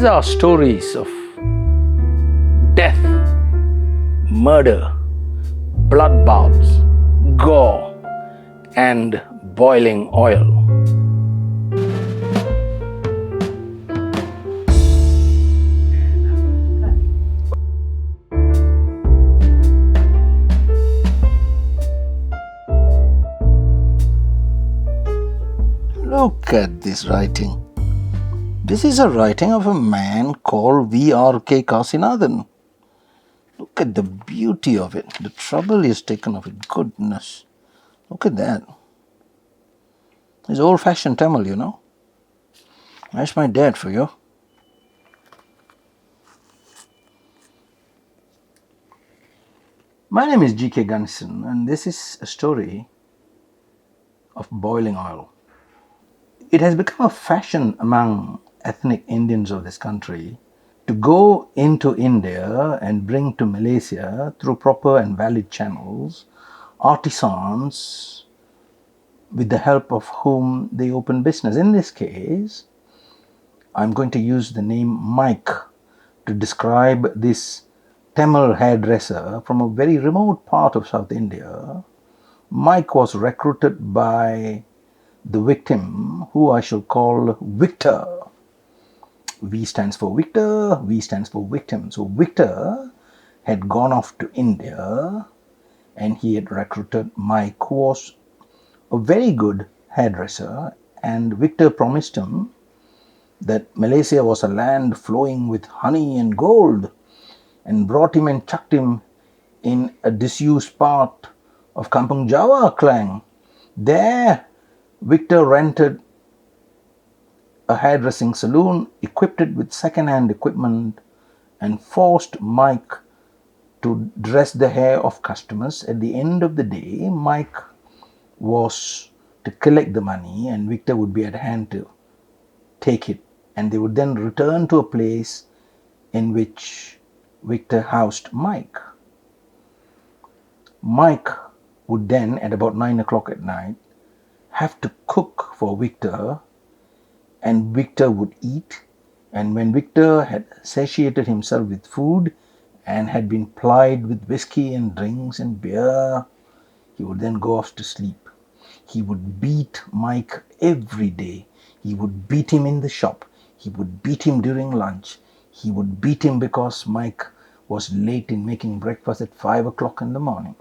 These are stories of death, murder, bloodbaths, gore, and boiling oil. Look at this writing. This is a writing of a man called V.R.K. Kasinathan. Look at the beauty of it, the trouble he has taken of it. Goodness. Look at that. It's old-fashioned Tamil, you know. That's my dad for you. My name is G.K. Gunson, and this is a story of boiling oil. It has become a fashion among ethnic Indians of this country to go into India and bring to Malaysia, through proper and valid channels, artisans with the help of whom they open business. In this case, I'm going to use the name Mike to describe this Tamil hairdresser from a very remote part of South India. Mike was recruited by the victim, who I shall call Victor. V stands for Victor, V stands for victim. So Victor had gone off to India and he had recruited Mike, who was a very good hairdresser, and Victor promised him that Malaysia was a land flowing with honey and gold, and brought him and chucked him in a disused part of Kampung Jawa Klang. There Victor rented a hairdressing saloon, equipped it with second-hand equipment, and forced Mike to dress the hair of customers. At the end of the day, Mike was to collect the money and Victor would be at hand to take it, and they would then return to a place in which Victor housed Mike. Mike would then, at about 9 o'clock at night, have to cook for Victor, and Victor would eat. And when Victor had satiated himself with food and had been plied with whiskey and drinks and beer, he would then go off to sleep. He would beat Mike every day. He would beat him in the shop. He would beat him during lunch. He would beat him because Mike was late in making breakfast at 5 o'clock in the morning.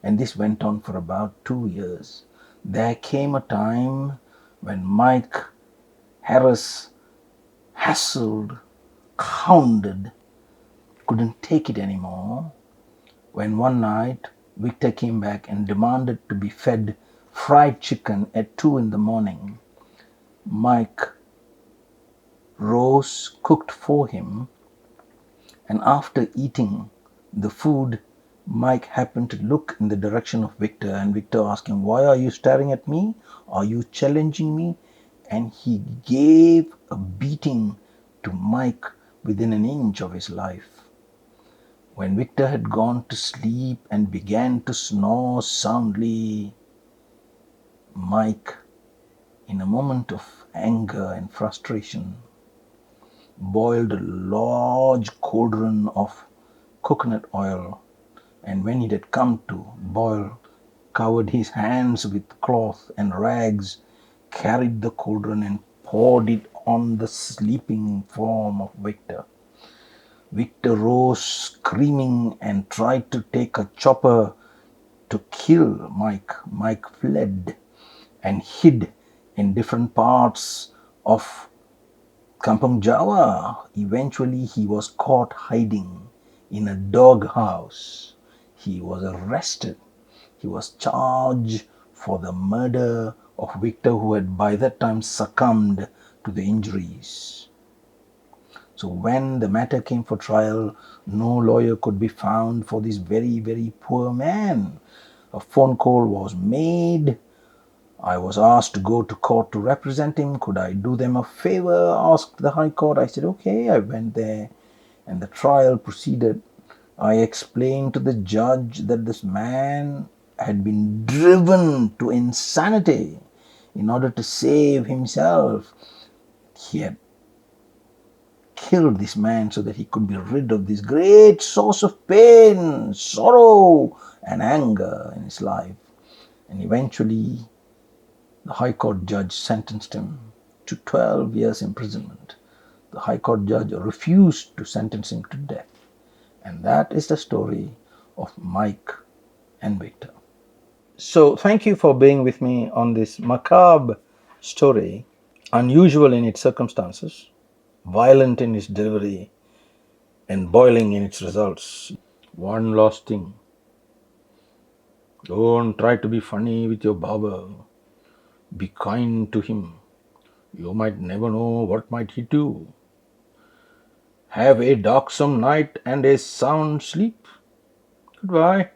And this went on for about 2 years. There came a time when Mike Harris hassled, hounded, couldn't take it anymore, when one night Victor came back and demanded to be fed fried chicken at 2 in the morning. Mike rose, cooked for him, and after eating the food, Mike happened to look in the direction of Victor, and Victor asked him, "Why are you staring at me? Are you challenging me?" And he gave a beating to Mike within an inch of his life. When Victor had gone to sleep and began to snore soundly, Mike, in a moment of anger and frustration, boiled a large cauldron of coconut oil, and when it had come to boil, covered his hands with cloth and rags, carried the cauldron and poured it on the sleeping form of Victor. Victor rose screaming and tried to take a chopper to kill Mike. Mike fled and hid in different parts of Kampung Jawa. Eventually he was caught hiding in a dog house. He was arrested. He was charged for the murder of Victor, who had by that time succumbed to the injuries. So when the matter came for trial, no lawyer could be found for this very, very poor man. A phone call was made. I was asked to go to court to represent him. Could I do them a favor? Asked the High Court. I said, okay. I went there and the trial proceeded. I explained to the judge that this man had been driven to insanity in order to save himself. He had killed this man so that he could be rid of this great source of pain, sorrow, and anger in his life. And eventually, the High Court judge sentenced him to 12 years imprisonment. The High Court judge refused to sentence him to death. And that is the story of Mike and Victor. So, thank you for being with me on this macabre story, unusual in its circumstances, violent in its delivery, and boiling in its results. One last thing, don't try to be funny with your barber. Be kind to him. You might never know what might he do. Have a darksome night and a sound sleep. Goodbye.